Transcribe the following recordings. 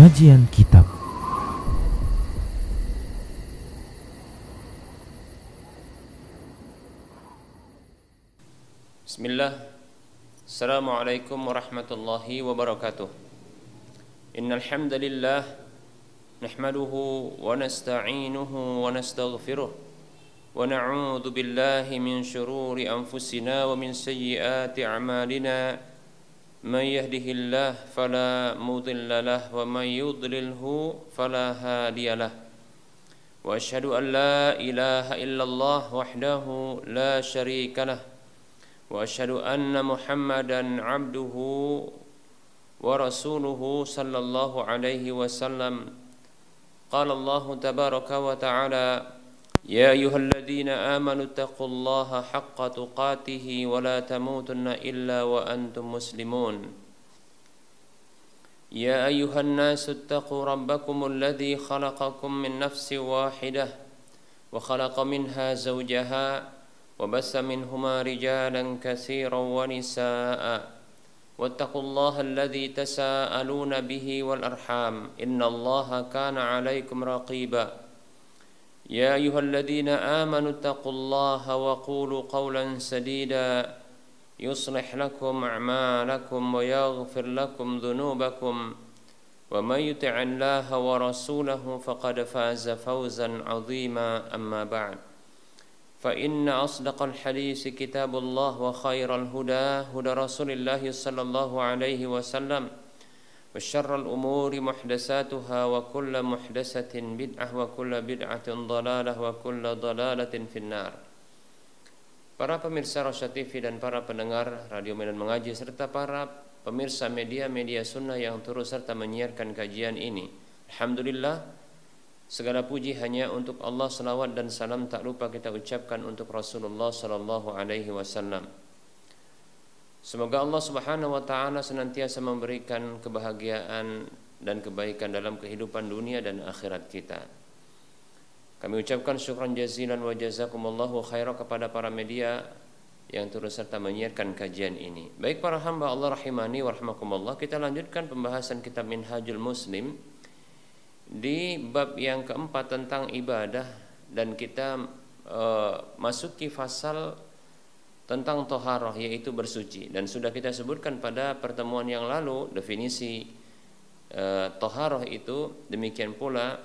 Kajian Kitab. Bismillah. Assalamualaikum warahmatullahi wabarakatuh. Innal hamdalillah nahmaduhu wa nasta'inuhu wa nastaghfiruh wa na'udzu billahi min shururi anfusina wa min sayyiati a'malina. Man yahdihillahu fala mudilla lahu wa man yudlilhu fala hadiyalah. Wa asyhadu an la ilaha illallah wahdahu la syarika lah. Wa asyhadu anna Muhammadan abduhu wa rasuluhu sallallahu alaihi wasallam. Qala Allah tabaraka wa ta'ala: Ya ayyuhalladzina amanu taqullaha haqqa tuqatih wa la tamutunna illa wa antum muslimun. Ya ayyuhan nasu taqu rabbakumul ladzi khalaqakum min nafsin wahidah wa khalaqa minha zawjaha wa bassa minhuma rijalan katsiran wa nisaa'a wattaqullaha alladzi tasaaluna bihi wal arham innallaha kana 'alaikum raqiba. Ya ayyuhalladzina amanu taqullaha wa qulu qawlan sadida yuslih lakum a'malakum wa yaghfir lakum dhunubakum wa may yuti'illaha wa rasulahu faqad faza fawzan 'azima. Amma ba'd. Fa inna asdaqal hadits kitabullah wa khairal huda huda Rasulillah sallallahu alaihi wasallam. Wa syarrul umuri muhdatsatuha wa kullu muhdatsatin bid'ah wa kullu bid'atin dhalalah wa kullu dhalalatin finnar. Para pemirsa Rosyad TV dan para pendengar Radio Medan Mengaji serta para pemirsa media-media sunnah yang turut serta menyiarkan kajian ini, alhamdulillah, segala puji hanya untuk Allah. Salawat dan salam tak lupa kita ucapkan untuk Rasulullah sallallahu alaihi wasallam. Semoga Allah Subhanahu wa taala senantiasa memberikan kebahagiaan dan kebaikan dalam kehidupan dunia dan akhirat kita. Kami ucapkan syukran jazilan wa jazakumullahu khairan kepada para media yang turut serta menyiarkan kajian ini. Baik para hamba Allah rahimani wa rahimakumullah, kita lanjutkan pembahasan kitab Minhajul Muslim di bab yang keempat tentang ibadah, dan kita masuki fasal tentang toharoh, yaitu bersuci, dan sudah kita sebutkan pada pertemuan yang lalu definisi toharoh itu, demikian pula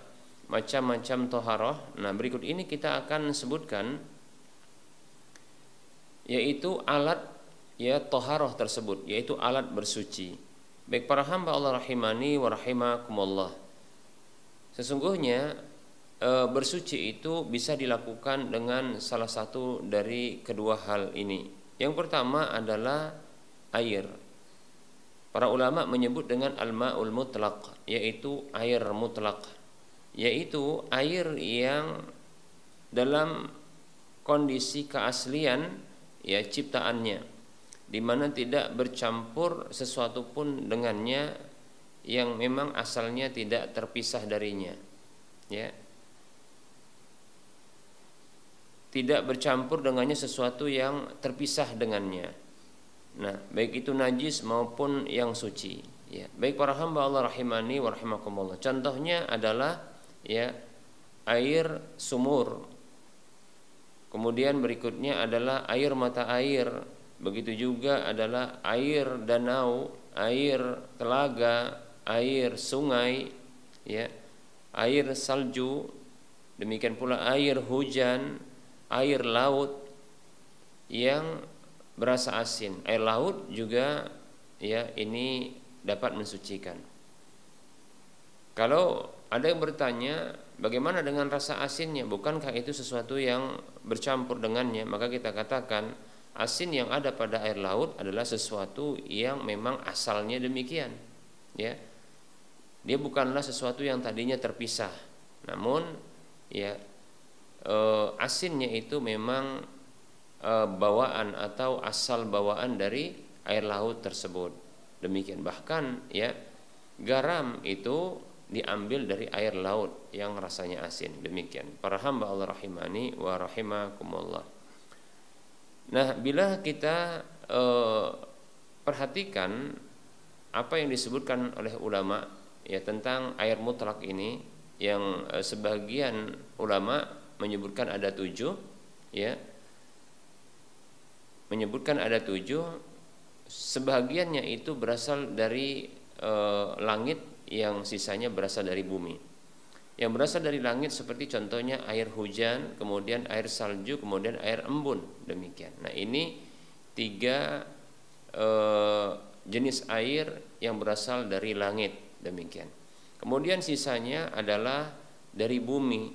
macam-macam toharoh. Nah, berikut ini kita akan sebutkan yaitu alat toharoh tersebut, yaitu alat bersuci. Baik para hamba Allah rahimani wa rahimakumullah, sesungguhnya bersuci itu bisa dilakukan dengan salah satu dari kedua hal ini. Yang pertama adalah air. Para ulama menyebut dengan al-ma'ul mutlaq, yaitu air mutlak, yaitu air yang dalam kondisi keaslian ciptaannya, di mana tidak bercampur sesuatu pun dengannya, yang memang asalnya tidak terpisah darinya, tidak bercampur dengannya sesuatu yang terpisah dengannya. Nah, baik itu najis maupun yang suci. Baik para hamba Allah rahimani wa rahimakumullah, contohnya adalah air sumur. Kemudian berikutnya adalah air mata air. Begitu juga adalah air danau, air telaga, air sungai, air salju, demikian pula air hujan, air laut yang berasa asin. Air laut juga ini dapat mensucikan. Kalau ada yang bertanya, bagaimana dengan rasa asinnya? Bukankah itu sesuatu yang bercampur dengannya? Maka kita katakan, asin yang ada pada air laut adalah sesuatu yang memang asalnya demikian. Dia bukanlah sesuatu yang tadinya terpisah. Namun asinnya itu memang bawaan atau asal bawaan dari air laut tersebut. Demikian. Bahkan garam itu diambil dari air laut yang rasanya asin. Demikian. Para hamba Allah rahimani wa rahimakumullah. Nah, bila kita perhatikan apa yang disebutkan oleh ulama ya tentang air mutlak ini yang sebagian ulama menyebutkan ada 7, ya, menyebutkan ada 7. Sebagiannya itu berasal dari langit, yang sisanya berasal dari bumi. Yang berasal dari langit seperti contohnya air hujan, kemudian air salju, kemudian air embun, demikian. Nah, ini 3 jenis air yang berasal dari langit, demikian. Kemudian sisanya adalah dari bumi,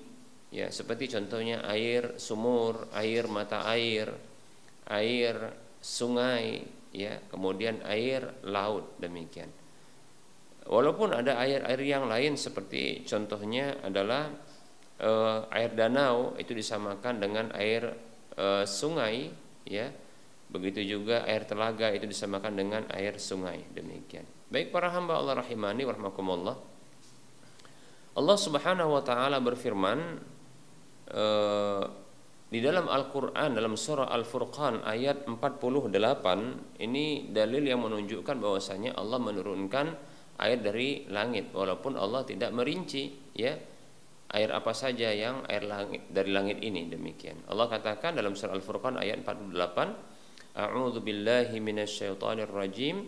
ya, seperti contohnya air sumur, air mata air, air sungai, ya, kemudian air laut, demikian. Walaupun ada air-air yang lain seperti contohnya adalah air danau, itu disamakan dengan air sungai, ya. Begitu juga air telaga itu disamakan dengan air sungai, demikian. Baik para hamba Allah rahimani wa rahmakumullah. Allah Subhanahu wa taala berfirman di dalam Al-Qur'an, dalam surah Al-Furqan ayat 48, ini dalil yang menunjukkan bahwasanya Allah menurunkan air dari langit, walaupun Allah tidak merinci, ya, air apa saja yang air langit dari langit ini, demikian. Allah katakan dalam surah Al-Furqan ayat 48, A'udzu billahi minasyaitonir rajim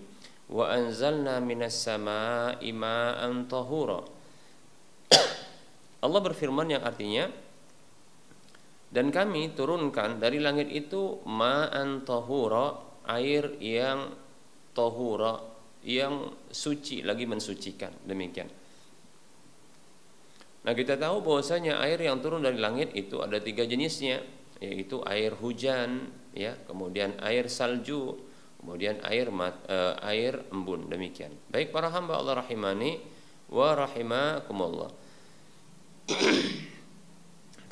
wa anzalna minas samaa'i ma'an tahura. Allah berfirman yang artinya, dan kami turunkan dari langit itu ma'an tahura, air yang tahura, yang suci, lagi mensucikan, demikian. Nah, kita tahu bahwasanya air yang turun dari langit itu ada 3 jenisnya, yaitu air hujan, ya, kemudian air salju, kemudian air embun, demikian. Baik para hamba Allah rahimani wa rahimakumullah.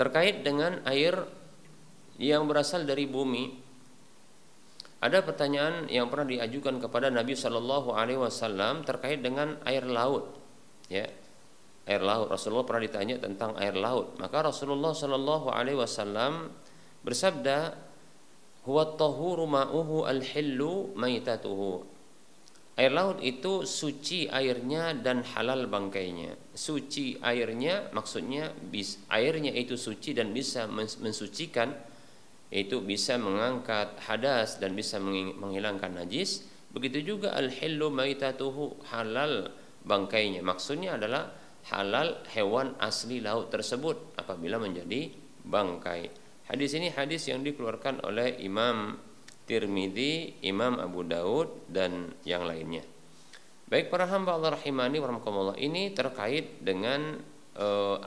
Terkait dengan air yang berasal dari bumi, ada pertanyaan yang pernah diajukan kepada Nabi Shallallahu Alaihi Wasallam terkait dengan air laut, ya, air laut. Rasulullah pernah ditanya tentang air laut, maka Rasulullah Shallallahu Alaihi Wasallam bersabda, huwa tahuru ma'uhu al-hillu maitatuhu. Air laut itu suci airnya dan halal bangkainya. Suci airnya maksudnya airnya itu suci dan bisa mensucikan, itu bisa mengangkat hadas dan bisa menghilangkan najis. Begitu juga al-hillu maitatuhu, halal bangkainya, maksudnya adalah halal hewan asli laut tersebut apabila menjadi bangkai. Hadis ini hadis yang dikeluarkan oleh Imam Tirmidzi, Imam Abu Daud dan yang lainnya. Baik para hamba Allah rahimani wa rahmakumullah, ini terkait dengan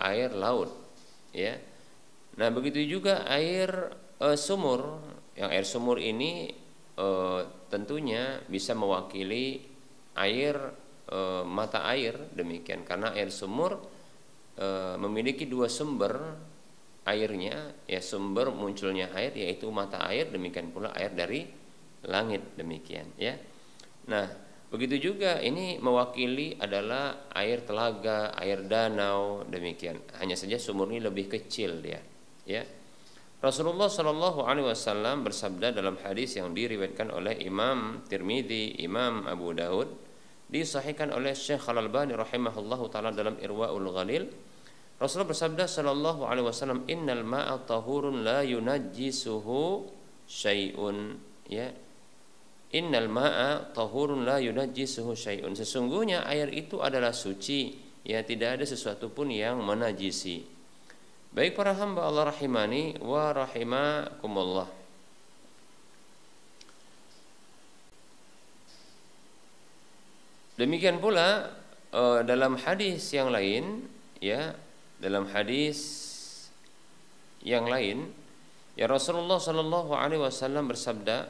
air laut, ya. Nah, begitu juga air sumur. Yang air sumur ini tentunya bisa mewakili air mata air, demikian, karena air sumur memiliki 2 sumber airnya, ya, sumber munculnya air yaitu mata air, demikian pula air dari langit, demikian, ya. Nah, begitu juga ini mewakili adalah air telaga, air danau, demikian. Hanya saja sumur ini lebih kecil dia, ya. Rasulullah Shallallahu Alaihi Wasallam bersabda dalam hadis yang diriwayatkan oleh Imam Tirmidzi, Imam Abu Daud, disahihkan oleh Syekh Al-Albani rahimahullahu taala dalam Irwaul Ghalil. Rasulullah bersabda Shallallahu Alaihi Wasallam, innal ma'a tahurun la yunajjisuhu syai'un, ya. Innal ma'a tahurun la yunajjisuhu syai'un. Sesungguhnya air itu adalah suci, ya, tidak ada sesuatu pun yang menajisi. Baik para hamba Allah rahimani wa rahimakumullah. Demikian pula dalam hadis yang lain, ya, dalam hadis yang lain, ya, Rasulullah Shallallahu Alaihi Wasallam bersabda,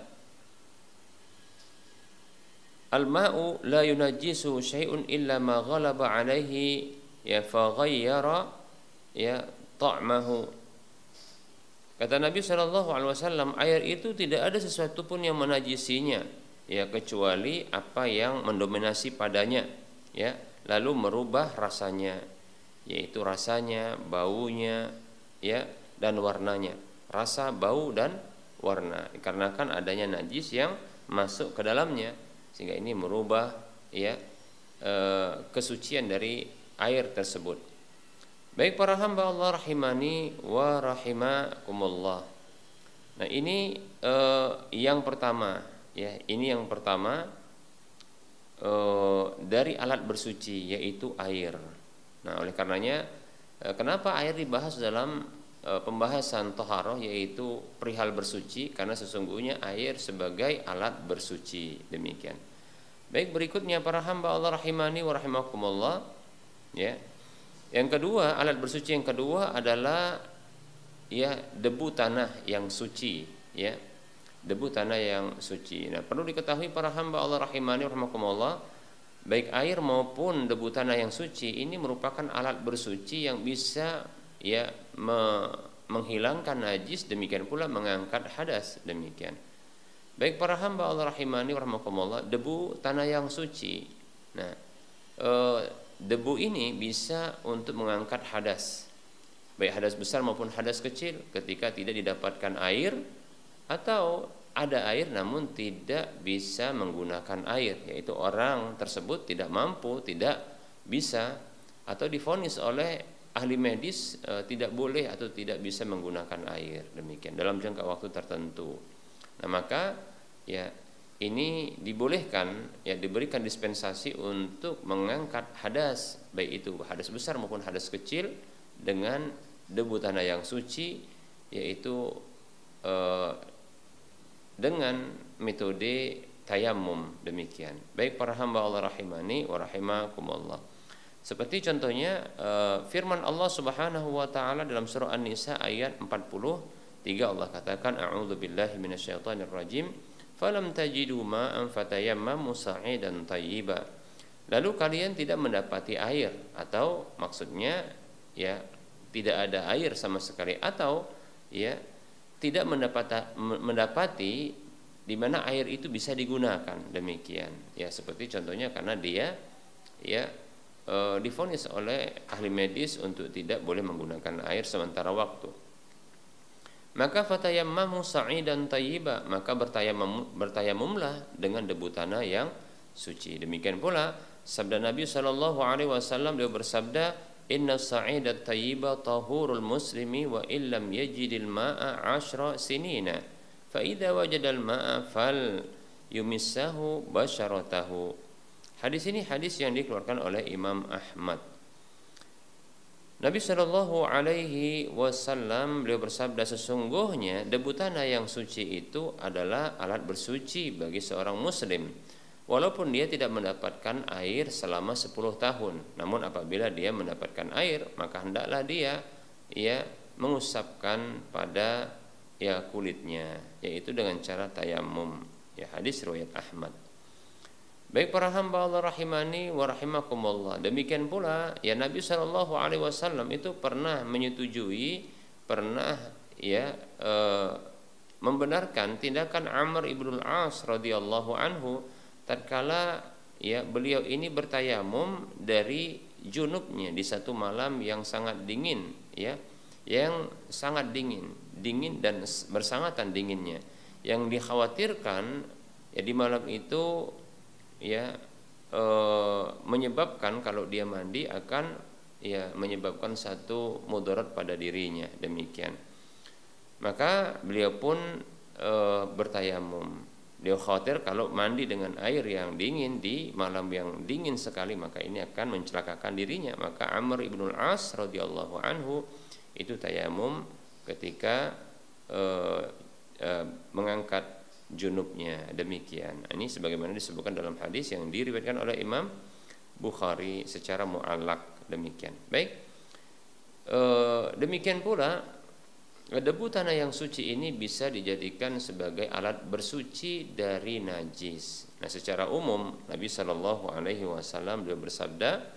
al-ma'u la yunajjisu syai'un illa ma ghalaba alaihi, ya, faghayyara, ya, ta'mahu. Kata Nabi Shallallahu Alaihi Wasallam, air itu tidak ada sesuatu pun yang menajisinya, ya, kecuali apa yang mendominasi padanya, ya, lalu merubah rasanya, yaitu rasanya, baunya, ya, dan warnanya. Rasa, bau, dan warna, dikarenakan adanya najis yang masuk ke dalamnya, sehingga ini merubah, ya, kesucian dari air tersebut. Baik para hamba Allah rahimani wa rahimakumullah. Nah, ini yang pertama ya, ini yang pertama dari alat bersuci, yaitu air. Nah, oleh karenanya kenapa air dibahas dalam pembahasan toharoh, yaitu perihal bersuci, karena sesungguhnya air sebagai alat bersuci. Demikian. Baik, berikutnya para hamba Allah rahimani wa rahimakumullah ya. Yang kedua, alat bersuci yang kedua adalah ya debu tanah yang suci ya. Debu tanah yang suci. Nah, perlu diketahui para hamba Allah rahimani wa rahimakumullah, baik air maupun debu tanah yang suci ini merupakan alat bersuci yang bisa ya menghilangkan najis, demikian pula mengangkat hadas. Demikian. Baik para hamba Allah rahimani wa rahimakumullah, debu tanah yang suci. Nah, debu ini bisa untuk mengangkat hadas, baik hadas besar maupun hadas kecil, ketika tidak didapatkan air atau ada air namun tidak bisa menggunakan air, yaitu orang tersebut tidak mampu, tidak bisa, atau divonis oleh ahli medis tidak boleh atau tidak bisa menggunakan air, demikian dalam jangka waktu tertentu. Nah, maka ya ini dibolehkan ya, diberikan dispensasi untuk mengangkat hadas, baik itu hadas besar maupun hadas kecil, dengan debu tanah yang suci, yaitu dengan metode tayamum. Demikian. Baik para hamba Allah rahimani wa rahimakumullah. Seperti contohnya firman Allah Subhanahu wa taala dalam surah An-Nisa ayat 43, Allah katakan, a'udzubillahi minasyaitonir rajim, falam tajidu ma'an fatayammamu sa'idan thayyiba. Lalu kalian tidak mendapati air, atau maksudnya ya tidak ada air sama sekali, atau ya tidak mendapati di mana air itu bisa digunakan. Demikian ya, seperti contohnya karena dia ya divonis oleh ahli medis untuk tidak boleh menggunakan air sementara waktu. Maka fatayammamu sa'idan thayyiba, maka bertayamumlah dengan debu tanah yang suci. Demikian pula sabda Nabi sallallahu alaihi wasallam, beliau bersabda, inna sa'idat thayyiba tahurul muslimi wa illam yajidil ma'a 10 sinina fa idza wajadal ma'a fal yumissahu basharatahu. Hadis ini hadis yang dikeluarkan oleh Imam Ahmad. Nabi Shallallahu alaihi wasallam beliau bersabda, sesungguhnya debu tanah yang suci itu adalah alat bersuci bagi seorang muslim, walaupun dia tidak mendapatkan air selama 10 tahun. Namun apabila dia mendapatkan air, maka hendaklah dia mengusapkan pada kulitnya, yaitu dengan cara tayamum. Ya, hadis riwayat Ahmad. Baik para hamba Allah rahimani wa rahimakumullah. Demikian pula ya Nabi sallallahu alaihi wasallam itu pernah menyetujui, pernah membenarkan tindakan Amr ibn al-As radhiyallahu anhu tatkala beliau ini bertayamum dari junubnya di satu malam yang sangat dingin, yang sangat dingin dan bersangatan dinginnya, yang dikhawatirkan di malam itu menyebabkan kalau dia mandi akan menyebabkan satu mudarat pada dirinya. Demikian. Maka beliau pun bertayamum. Beliau khawatir kalau mandi dengan air yang dingin di malam yang dingin sekali, maka ini akan mencelakakan dirinya. Maka Amr ibn al-As radhiyallahu anhu itu tayamum ketika mengangkat junubnya. Demikian. Ini sebagaimana disebutkan dalam hadis yang diriwayatkan oleh Imam Bukhari secara mu'allaq. Demikian. Baik. Demikian pula debu tanah yang suci ini bisa dijadikan sebagai alat bersuci dari najis. Nah, secara umum Nabi sallallahu alaihi wasallam beliau bersabda,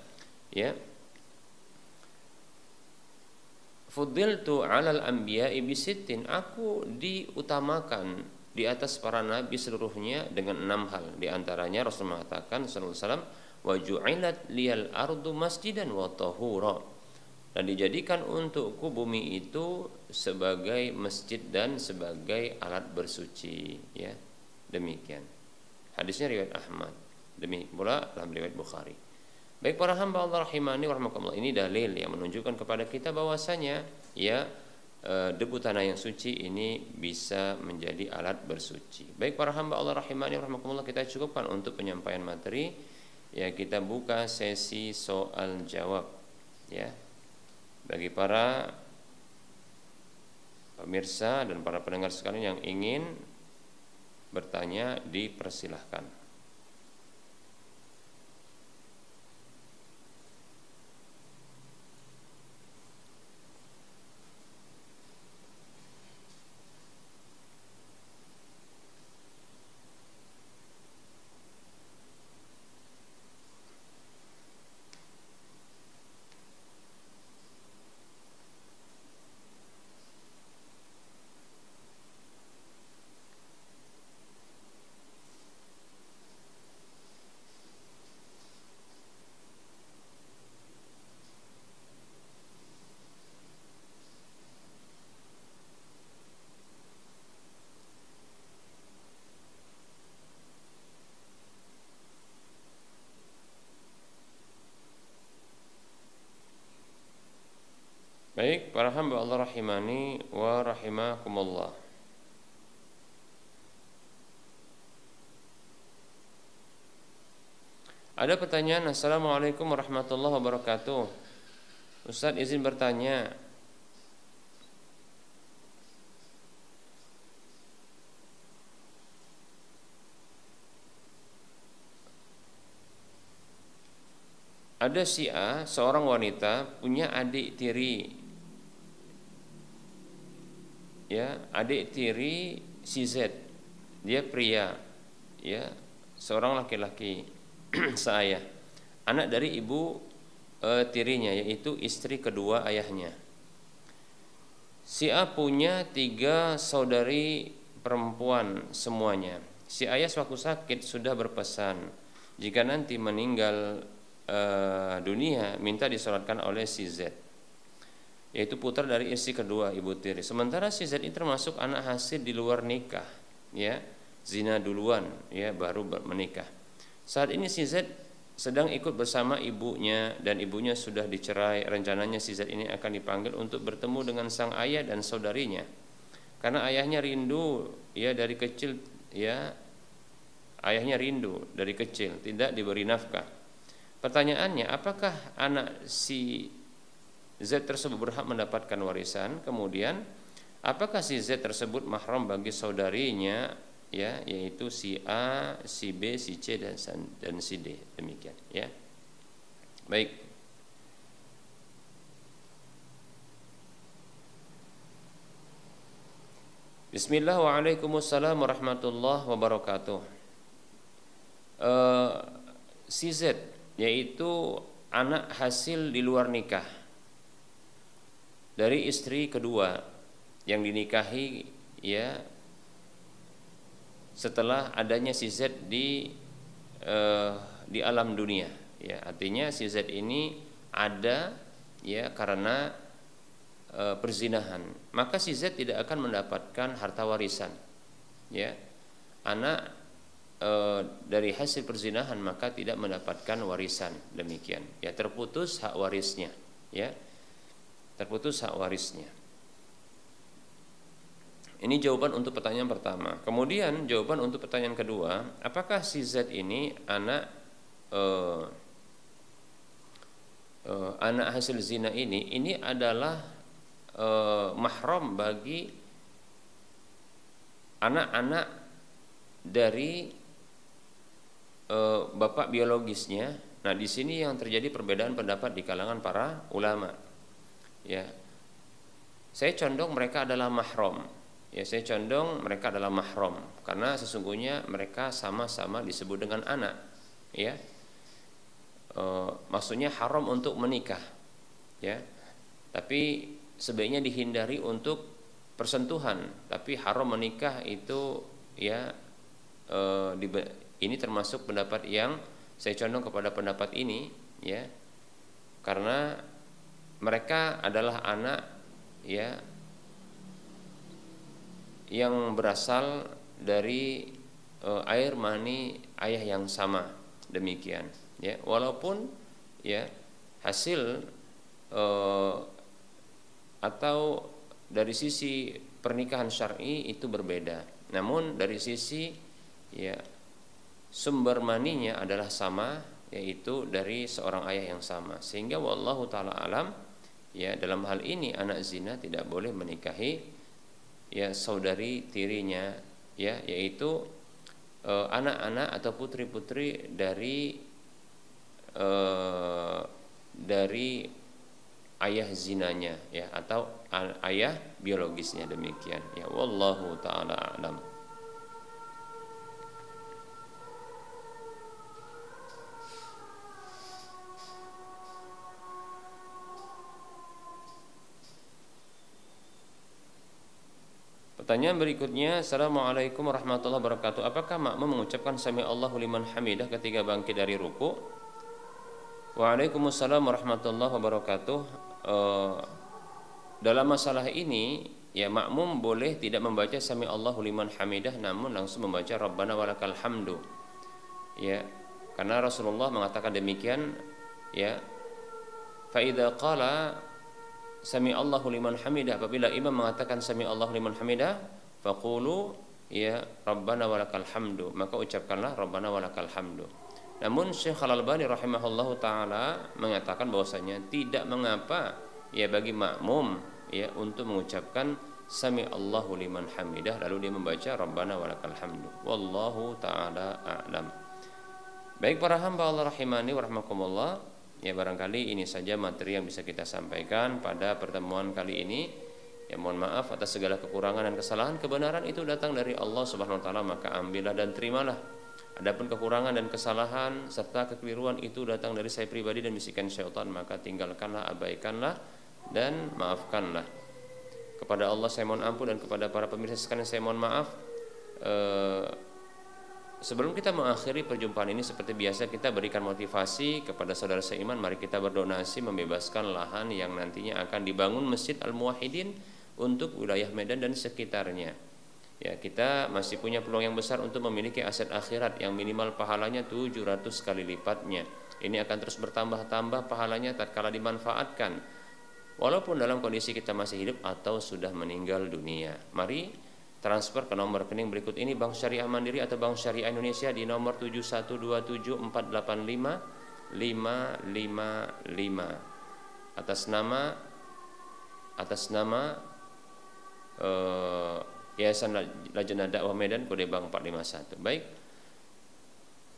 fuddiltu 'alal anbiya'i bisittin, aku diutamakan di atas para nabi seluruhnya dengan 6 hal. Di antaranya Rasul mengatakan sallallahu alaihi wasallam, wa ju'ilat liyal ardu masjidan wa tahura, dan dijadikan untukku bumi itu sebagai masjid dan sebagai alat bersuci. Demikian. Hadisnya riwayat Ahmad. Demikian pula dalam riwayat Bukhari. Baik para hamba Allah rahimani wa rahimakumullah, ini dalil yang menunjukkan kepada kita bahwasanya ya debu tanah yang suci ini bisa menjadi alat bersuci. Baik para hamba Allah rahimani wa rahimakumullah, kita cukupkan untuk penyampaian materi. Ya, kita buka sesi soal jawab ya. Bagi para pemirsa dan para pendengar sekalian yang ingin bertanya, dipersilahkan. Baik, para hamba Allah rahimani wa rahimakumullah. Ada pertanyaan, Assalamualaikum warahmatullahi wabarakatuh. Ustadz izin bertanya, ada si A, seorang wanita punya adik tiri. Ya, adik tiri si Z, dia pria, ya, seorang laki-laki, seayah, anak dari ibu tirinya, yaitu istri kedua ayahnya. Si A punya 3 saudari perempuan semuanya. Si ayah sewaktu sakit sudah berpesan, jika nanti meninggal dunia minta disolatkan oleh si Z, yaitu putra dari istri kedua ibu tiri. Sementara si Z ini termasuk anak hasil di luar nikah, ya, zina duluan, ya, baru menikah. Saat ini si Z sedang ikut bersama ibunya dan ibunya sudah dicerai. Rencananya si Z ini akan dipanggil untuk bertemu dengan sang ayah dan saudarinya, karena ayahnya rindu, ya, dari kecil, ya, ayahnya rindu dari kecil, tidak diberi nafkah. Pertanyaannya, apakah anak si Z tersebut berhak mendapatkan warisan? Kemudian, apakah si Z tersebut mahram bagi saudarinya, ya, yaitu si A, si B, si C dan si D, demikian, ya. Baik. Bismillah, waalaikumsalam warahmatullahi wabarakatuh. Si Z, yaitu anak hasil di luar nikah dari istri kedua yang dinikahi, ya, setelah adanya si Z di alam dunia, ya, artinya si Z ini ada, ya, karena perzinahan, maka si Z tidak akan mendapatkan harta warisan, ya. Anak dari hasil perzinahan maka tidak mendapatkan warisan, demikian, ya, terputus hak warisnya, ya, terputus hak warisnya. Ini jawaban untuk pertanyaan pertama. Kemudian jawaban untuk pertanyaan kedua, apakah si Z ini anak hasil zina ini adalah mahram bagi anak-anak dari bapak biologisnya. Nah, di sini yang terjadi perbedaan pendapat di kalangan para ulama. Ya, saya condong mereka adalah mahram. Ya, saya condong mereka adalah mahram karena sesungguhnya mereka sama-sama disebut dengan anak. Ya, maksudnya haram untuk menikah. Ya, tapi sebaiknya dihindari untuk persentuhan. Tapi haram menikah itu, ya, ini termasuk pendapat yang saya condong kepada pendapat ini, ya, karena mereka adalah anak, ya, yang berasal dari air mani ayah yang sama, demikian, ya, walaupun ya hasil atau dari sisi pernikahan syar'i itu berbeda. Namun dari sisi ya sumber maninya adalah sama, yaitu dari seorang ayah yang sama. Sehingga wallahu taala alam, ya dalam hal ini anak zina tidak boleh menikahi ya saudari tirinya, ya yaitu anak-anak atau putri-putri dari ayah zinanya, ya atau ayah biologisnya, demikian. Ya wallahu taala alam. Pertanyaan berikutnya, Assalamualaikum warahmatullahi wabarakatuh. Apakah makmum mengucapkan sami Allahu liman hamidah ketika bangkit dari ruku? Waalaikumsalam warahmatullahi wabarakatuh. Dalam masalah ini, ya makmum boleh tidak membaca sami Allahu liman hamidah, namun langsung membaca Rabbana walakal hamdu. Ya, karena Rasulullah mengatakan demikian, ya. Fa idza qala sami Allahu liman hamidah, apabila imam mengatakan sami Allahu liman hamidah, faqulu ya Rabbana walakal hamdu, maka ucapkanlah Rabbana walakal hamdu. Namun Syekh Al-Albani rahimahullahu taala mengatakan bahwasanya tidak mengapa ya bagi makmum ya untuk mengucapkan sami Allahu liman hamidah lalu dia membaca Rabbana walakal hamdu. Wallahu taala a'lam. Baik para hamba Allah rahimani wa rahmakumullah, ya barangkali ini saja materi yang bisa kita sampaikan pada pertemuan kali ini. Ya mohon maaf atas segala kekurangan dan kesalahan. Kebenaran itu datang dari Allah Subhanahu wa taala, maka ambillah dan terimalah. Adapun kekurangan dan kesalahan serta kekeliruan itu datang dari saya pribadi dan bisikan syaitan, maka tinggalkanlah, abaikanlah dan maafkanlah. Kepada Allah saya mohon ampun dan kepada para pemirsa sekalian saya mohon maaf. Sebelum kita mengakhiri perjumpaan ini, seperti biasa kita berikan motivasi kepada saudara seiman. Mari kita berdonasi membebaskan lahan yang nantinya akan dibangun Masjid Al-Muwahhidin untuk wilayah Medan dan sekitarnya. Ya, kita masih punya peluang yang besar untuk memiliki aset akhirat yang minimal pahalanya 700 kali lipatnya. Ini akan terus bertambah-tambah pahalanya tatkala dimanfaatkan, walaupun dalam kondisi kita masih hidup atau sudah meninggal dunia. Mari transfer ke nomor rekening berikut ini: Bank Syariah Mandiri atau Bank Syariah Indonesia di nomor 7127485 555 atas nama Yayasan Lajnah Dakwah Medan, kode bank 451. Baik,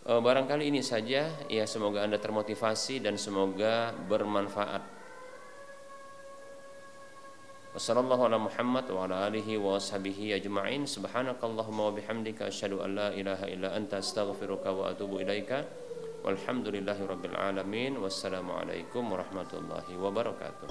barangkali ini saja ya, semoga Anda termotivasi dan semoga bermanfaat. Wassallallahu ala Muhammad wa ala alihi wa ashabihi ajma'in. Subhanakallahumma wa bihamdika asyhadu an la ilaha illa anta astaghfiruka wa atubu ilaika. Walhamdulillahi rabbil alamin. Wassalamualaikum warahmatullahi wabarakatuh.